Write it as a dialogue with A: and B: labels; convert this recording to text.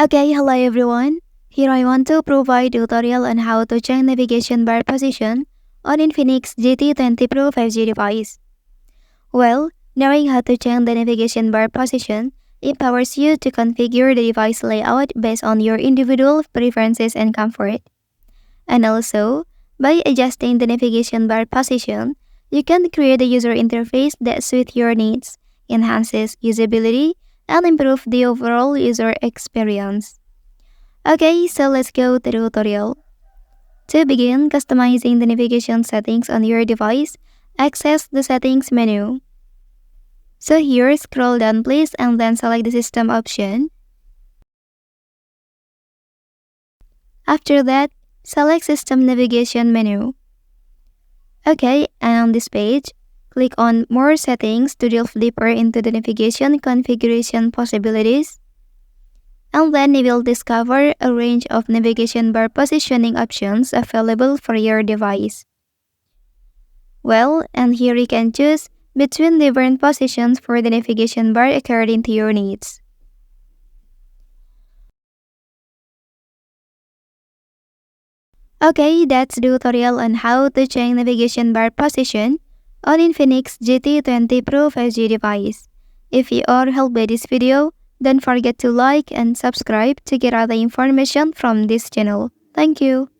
A: Okay, hello everyone. Here I want to provide tutorial on how to change navigation bar position on Infinix GT20 Pro 5G device. Well, knowing how to change the navigation bar position empowers you to configure the device layout based on your individual preferences and comfort. And also, by adjusting the navigation bar position, you can create a user interface that suits your needs, enhances usability, and improve the overall user experience. Okay, so let's go to the tutorial. To begin customizing the navigation settings on your device, access the settings menu. So here, scroll down please and then select the system option. After that, select system navigation menu. Okay, and on this page, click on more settings to delve deeper into the navigation configuration possibilities. And then you will discover a range of navigation bar positioning options available for your device. Well, and here you can choose between different positions for the navigation bar according to your needs. Okay, that's the tutorial on how to change navigation bar position on Infinix GT20 Pro 5G device. If you are helped by this video, don't forget to like and subscribe to get other information from this channel. Thank you.